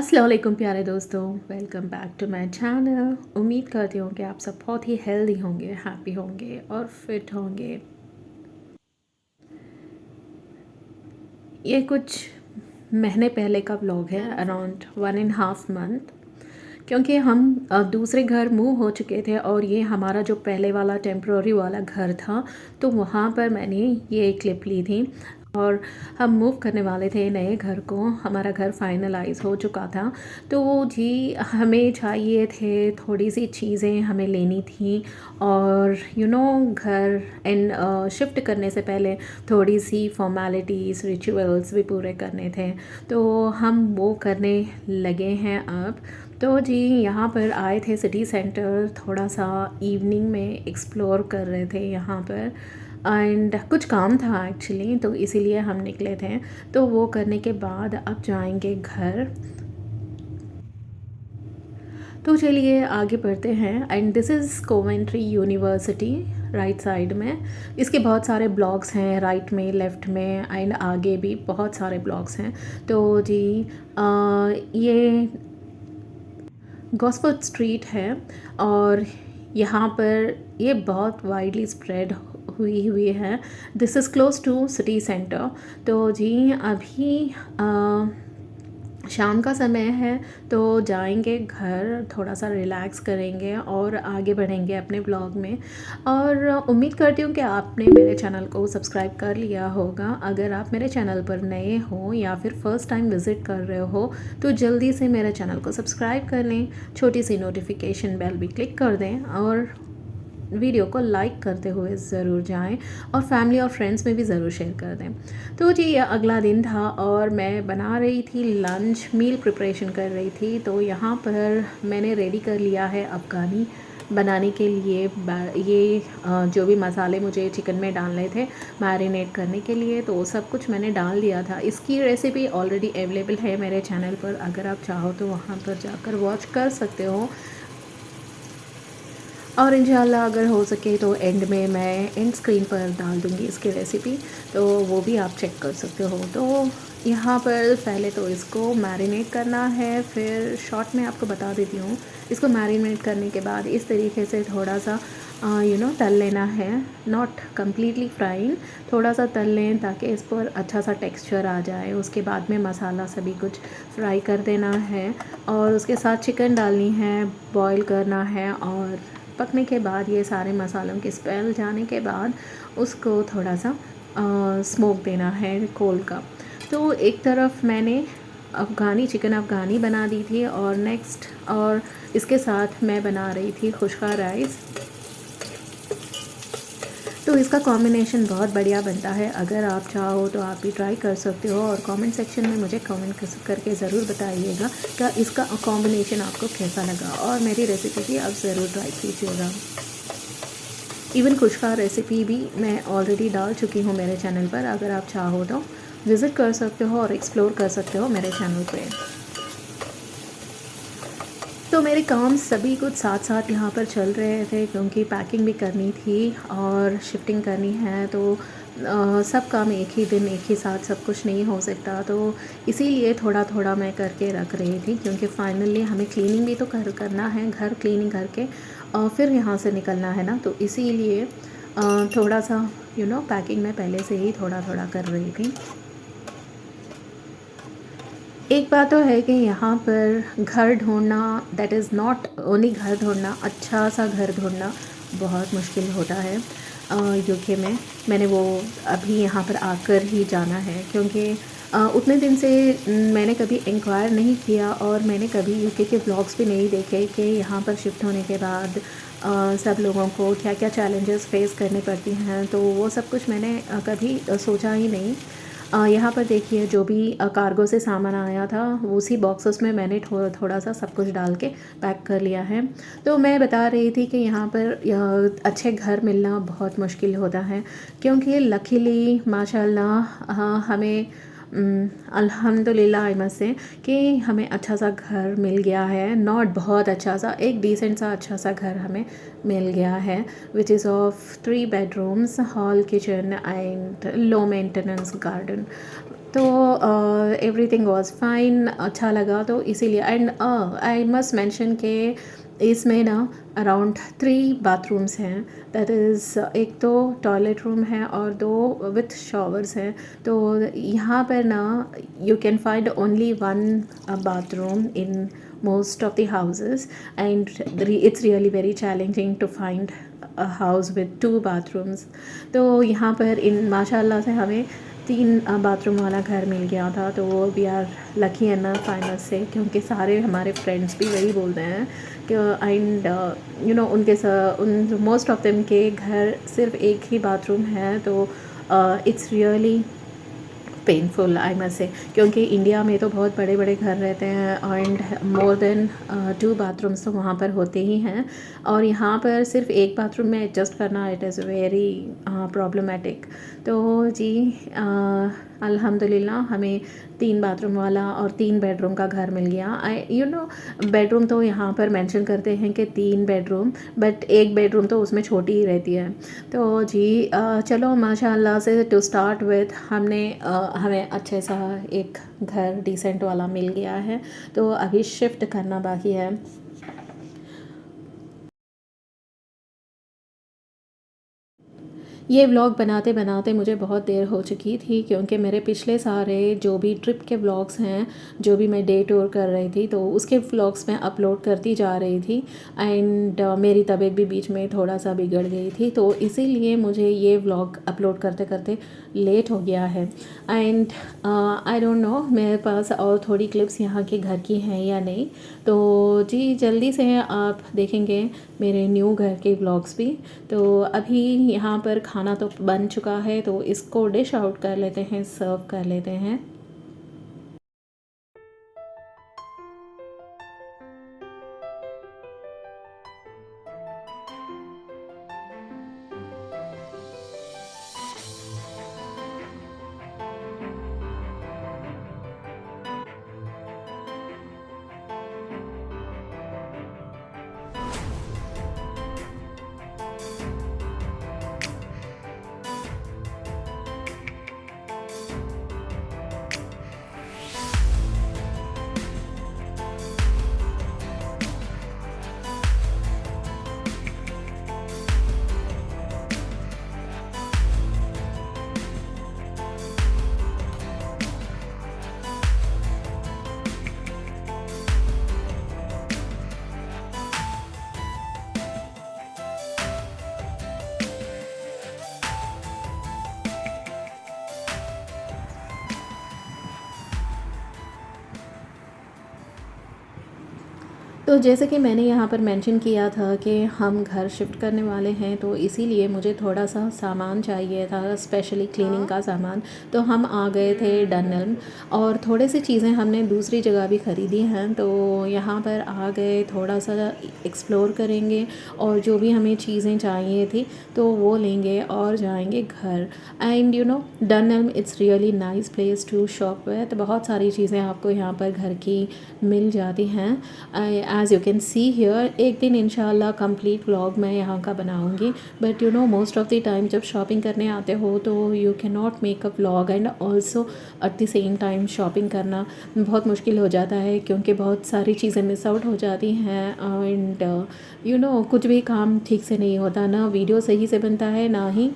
अस्सलाम वालेकुम प्यारे दोस्तों, welcome back to my channel. उम्मीद करती हूँ कि आप सब बहुत ही हेल्दी होंगे, हैप्पी होंगे और फिट होंगे। ये कुछ महीने पहले का व्लॉग है, अराउंड 1.5 मंथ, क्योंकि हम दूसरे घर मूव हो चुके थे और ये हमारा जो पहले वाला टेम्प्रोरी वाला घर था, तो वहाँ पर मैंने ये क्लिप ली थी और हम मूव करने वाले थे नए घर को। हमारा घर फाइनलाइज हो चुका था, तो जी हमें चाहिए थे, थोड़ी सी चीज़ें हमें लेनी थी और घर एंड शिफ्ट करने से पहले थोड़ी सी फॉर्मेलिटीज़ रिचुअल्स भी पूरे करने थे, तो हम वो करने लगे हैं अब। तो जी यहाँ पर आए थे सिटी सेंटर, थोड़ा सा इवनिंग में एक्सप्लोर कर रहे थे यहाँ पर एंड कुछ काम था एक्चुअली, तो इसीलिए हम निकले थे। तो वो करने के बाद अब जाएंगे घर। तो चलिए आगे बढ़ते हैं। And this is Coventry university, right side में इसके बहुत सारे ब्लॉक्स हैं, राइट में, लेफ़्ट में एंड आगे भी बहुत सारे ब्लॉक्स हैं। तो जी ये गॉस्फोर्ड स्ट्रीट है और यहाँ पर ये बहुत वाइडली स्प्रेड हुई है। This is close to city centre. तो जी अभी शाम का समय है, तो जाएंगे घर, थोड़ा सा रिलैक्स करेंगे और आगे बढ़ेंगे अपने ब्लॉग में। और उम्मीद करती हूँ कि आपने मेरे चैनल को सब्सक्राइब कर लिया होगा। अगर आप मेरे चैनल पर नए हो या फिर फ़र्स्ट टाइम विज़िट कर रहे हो, तो जल्दी से मेरे चैनल को सब्सक्राइब कर लें, छोटी सी नोटिफिकेशन बेल भी क्लिक कर दें और वीडियो को लाइक करते हुए ज़रूर जाएं और फैमिली और फ्रेंड्स में भी ज़रूर शेयर कर दें। तो जी ये अगला दिन था और मैं बना रही थी लंच, मील प्रिपरेशन कर रही थी। तो यहाँ पर मैंने रेडी कर लिया है अफ़गानी बनाने के लिए ये जो भी मसाले मुझे चिकन में डालने थे मैरिनेट करने के लिए, तो सब कुछ मैंने डाल दिया था। इसकी रेसिपी ऑलरेडी अवेलेबल है मेरे चैनल पर, अगर आप चाहो तो वहाँ पर जाकर वॉच कर सकते हो। और इंशाल्लाह अगर हो सके तो एंड में मैं एंड स्क्रीन पर डाल दूँगी इसकी रेसिपी, तो वो भी आप चेक कर सकते हो। तो यहाँ पर पहले तो इसको मैरिनेट करना है, फिर शॉर्ट में आपको बता देती हूँ। इसको मैरिनेट करने के बाद इस तरीके से थोड़ा सा तल लेना है, नॉट कम्प्लीटली फ्राइंग, थोड़ा सा तल लें ताकि इस पर अच्छा सा टेक्सचर आ जाए। उसके बाद में मसाला सभी कुछ फ्राई कर देना है और उसके साथ चिकन डालनी है, बॉईल करना है और पकने के बाद ये सारे मसालों की स्मेल जाने के बाद उसको थोड़ा सा स्मोक देना है कोल का। तो एक तरफ मैंने चिकन अफ़गानी बना दी थी और नेक्स्ट और इसके साथ मैं बना रही थी खुश्का राइस। तो इसका कॉम्बिनेशन बहुत बढ़िया बनता है, अगर आप चाहो तो आप भी ट्राई कर सकते हो और कमेंट सेक्शन में मुझे कमेंट करके ज़रूर बताइएगा कि इसका कॉम्बिनेशन आपको कैसा लगा और मेरी रेसिपी भी आप ज़रूर ट्राई कीजिएगा। इवन खुश्का रेसिपी भी मैं ऑलरेडी डाल चुकी हूँ मेरे चैनल पर, अगर आप चाहो तो विज़िट कर सकते हो और एक्सप्लोर कर सकते हो मेरे चैनल पे। तो मेरे काम सभी कुछ साथ साथ यहाँ पर चल रहे थे, क्योंकि पैकिंग भी करनी थी और शिफ्टिंग करनी है, तो सब काम एक ही दिन एक ही साथ सब कुछ नहीं हो सकता। तो इसीलिए थोड़ा थोड़ा मैं करके रख रही थी, क्योंकि फाइनली हमें क्लीनिंग भी तो करना है, घर क्लीनिंग करके और फिर यहाँ से निकलना है ना। तो इसीलिए थोड़ा सा पैकिंग मैं पहले से ही थोड़ा थोड़ा कर रही थी। एक बात तो है कि यहाँ पर घर ढूंढना, दैट इज़ नॉट ओनली घर ढूंढना, अच्छा सा घर ढूंढना बहुत मुश्किल होता है यूके में। मैंने वो अभी यहाँ पर आकर ही जाना है, क्योंकि उतने दिन से मैंने कभी इंक्वायर नहीं किया और मैंने कभी यूके के ब्लॉग्स भी नहीं देखे कि यहाँ पर शिफ्ट होने के बाद सब लोगों को क्या क्या चैलेंजेस फेस करने पड़ती हैं। तो वो सब कुछ मैंने कभी सोचा ही नहीं। यहाँ पर देखिए जो भी कार्गो से सामान आया था उसी बॉक्सेस में मैंने थोड़ा सा सब कुछ डाल के पैक कर लिया है। तो मैं बता रही थी कि यहाँ पर अच्छे घर मिलना बहुत मुश्किल होता है, क्योंकि लकीली माशाल्लाह हमें अल्हम्दुलिल्लाह आई मस्ट से कि हमें अच्छा सा घर मिल गया है। नॉट बहुत अच्छा सा, एक डिसेंट सा अच्छा सा घर हमें मिल गया है, which is of 3 bedrooms, hall, kitchen and low maintenance garden. तो एवरीथिंग वाज फाइन, अच्छा लगा तो इसीलिए। एंड आई मस्ट मेंशन के इसमें ना अराउंड 3 बाथरूम्स हैं। दैट इज़ एक तो टॉयलेट रूम है और 2 विथ शॉवर्स हैं। तो यहाँ पर ना you can find only 1 bathroom in most of the houses, and it's really very challenging to find a house with 2 bathrooms. तो यहाँ पर इन माशाल्लाह से हमें 3 बाथरूम वाला घर मिल गया था। तो वो we are lucky enough final से, क्योंकि सारे हमारे फ्रेंड्स भी वही बोलते हैं कि एंड यू नो उनके उन मोस्ट ऑफ देम के घर सिर्फ एक ही बाथरूम है। तो it's really painful I must say, क्योंकि इंडिया में तो बहुत बड़े बड़े घर रहते हैं एंड मोर देन 2 बाथरूम्स तो वहाँ पर होते ही हैं, और यहाँ पर सिर्फ एक बाथरूम में एडजस्ट करना इट इज़ वेरी प्रॉब्लमेटिक। तो जी अल्हम्दुलिल्लाह हमें 3 बाथरूम वाला और 3 बेडरूम का घर मिल गया। आई बेडरूम तो यहाँ पर मेंशन करते हैं कि 3 बेडरूम, बट एक बेडरूम तो उसमें छोटी ही रहती है। तो जी चलो माशाल्लाह से टू स्टार्ट विथ हमें अच्छे सा एक घर डिसेंट वाला मिल गया है। तो अभी शिफ्ट करना बाकी है। ये व्लॉग बनाते बनाते मुझे बहुत देर हो चुकी थी, क्योंकि मेरे पिछले सारे जो भी ट्रिप के व्लॉग्स हैं, जो भी मैं डे टूर कर रही थी, तो उसके व्लॉग्स मैं अपलोड करती जा रही थी। एंड मेरी तबीयत भी बीच में थोड़ा सा बिगड़ गई थी, तो इसीलिए मुझे ये व्लॉग अपलोड करते करते लेट हो गया है। एंड आई डोंट नो मेरे पास और थोड़ी क्लिप्स यहाँ के घर की हैं या नहीं। तो जी जल्दी से आप देखेंगे मेरे न्यू घर के व्लॉग्स भी। तो अभी यहाँ पर खाना तो बन चुका है, तो इसको डिश आउट कर लेते हैं, सर्व कर लेते हैं। तो जैसे कि मैंने यहाँ पर मेंशन किया था कि हम घर शिफ्ट करने वाले हैं, तो इसीलिए मुझे थोड़ा सा सामान चाहिए था, स्पेशली क्लीनिंग का सामान। तो हम आ गए थे डनल्म, और थोड़ी सी चीज़ें हमने दूसरी जगह भी ख़रीदी हैं। तो यहाँ पर आ गए, थोड़ा सा एक्सप्लोर करेंगे, और जो भी हमें चीज़ें चाहिए थी तो वो लेंगे और जाएंगे घर। And Dunelm it's really nice place to shop with. बहुत सारी चीज़ें आपको यहाँ पर घर की मिल जाती हैं। As you can see here, एक दिन इंशाल्लाह कंप्लीट व्लॉग मैं यहाँ का बनाऊँगी। But most of the time जब शॉपिंग करने आते हो तो you can not make a vlog and also at the same time shopping करना बहुत मुश्किल हो जाता है, क्योंकि बहुत सारी चीज़ें मिस आउट हो जाती हैं। एंड कुछ भी काम ठीक से नहीं होता, ना वीडियो सही से बनता है, ना ही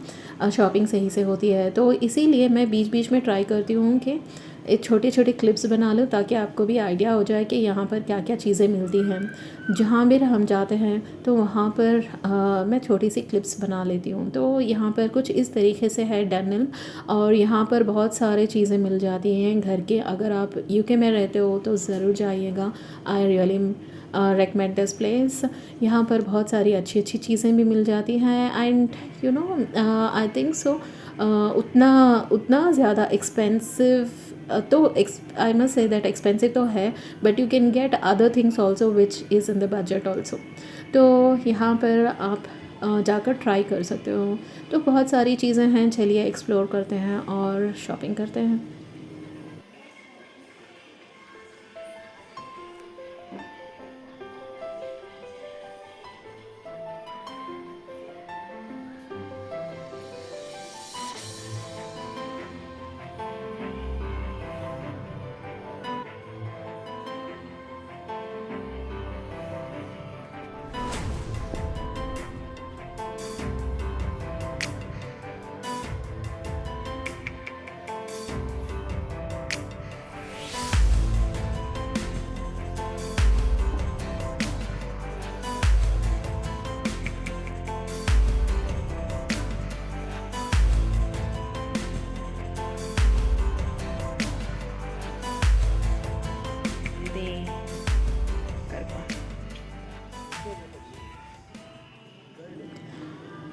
शॉपिंग सही से होती है। तो इसीलिए मैं बीच बीच में ट्राई करती हूँ कि एक छोटे छोटे क्लिप्स बना लो, ताकि आपको भी आइडिया हो जाए कि यहाँ पर क्या क्या चीज़ें मिलती हैं। जहाँ भी हम जाते हैं तो वहाँ पर मैं छोटी सी क्लिप्स बना लेती हूँ। तो यहाँ पर कुछ इस तरीके से है डनल, और यहाँ पर बहुत सारे चीज़ें मिल जाती हैं घर के। अगर आप यूके में रहते हो तो ज़रूर जाइएगा, I really recommend this place. यहाँ पर बहुत सारी अच्छी अच्छी चीज़ें भी मिल जाती हैं। एंड आई थिंक सो उतना उतना ज़्यादा एक्सपेंसिव तो I must say that expensive तो है, but you can get other things also which is in the budget also. तो यहाँ पर आप जाकर ट्राई कर सकते हो। तो बहुत सारी चीज़ें हैं, चलिए एक्सप्लोर करते हैं और शॉपिंग करते हैं।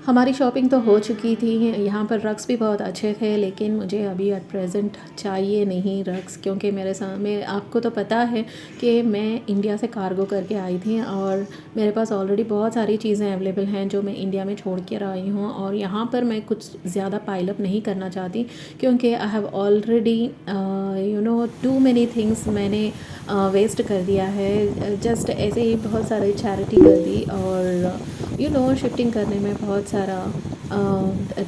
हमारी शॉपिंग तो हो चुकी थी। यहाँ पर रग्स भी बहुत अच्छे थे, लेकिन मुझे अभी एट प्रेजेंट चाहिए नहीं रग्स, क्योंकि मेरे सामने आपको तो पता है कि मैं इंडिया से कार्गो करके आई थी और मेरे पास ऑलरेडी बहुत सारी चीज़ें अवेलेबल हैं जो मैं इंडिया में छोड़ कर आई हूँ, और यहाँ पर मैं कुछ ज़्यादा पाइलअप नहीं करना चाहती, क्योंकि I have already too many things मैंने वेस्ट कर दिया है। जस्ट ऐसे ही बहुत सारी चैरिटी कर दी, और शिफ्टिंग करने में बहुत सारा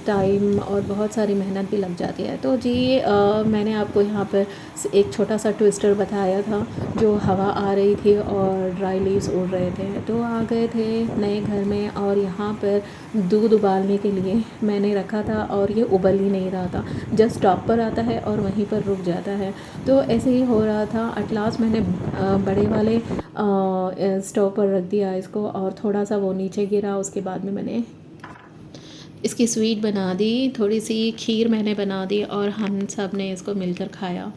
टाइम और बहुत सारी मेहनत भी लग जाती है। तो जी मैंने आपको यहाँ पर एक छोटा सा ट्विस्टर बताया था, जो हवा आ रही थी और ड्राई लीव्स उड़ रहे थे, तो आ गए थे नए घर में, और यहाँ पर दूध उबालने के लिए मैंने रखा था और ये उबल ही नहीं रहा था। जस्ट टॉप पर आता है और वहीं पर रुक जाता है, तो ऐसे ही हो रहा था। एट लास्ट मैंने बड़े वाले स्टोव पर रख दिया इसको, और थोड़ा सा वो नीचे गिरा। उसके बाद में मैंने इसकी स्वीट बना दी, थोड़ी सी खीर मैंने बना दी, और हम सब ने इसको मिलकर खाया।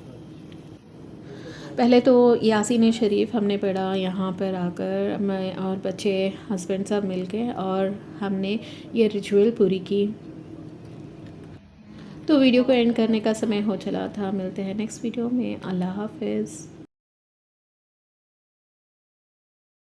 पहले तो यासीन शरीफ हमने पढ़ा यहाँ पर आकर, मैं और बच्चे, हस्बैंड सब मिलके, और हमने ये रिचुअल पूरी की। तो वीडियो को एंड करने का समय हो चला था। मिलते हैं नेक्स्ट वीडियो में। अल्लाह हाफ़िज़।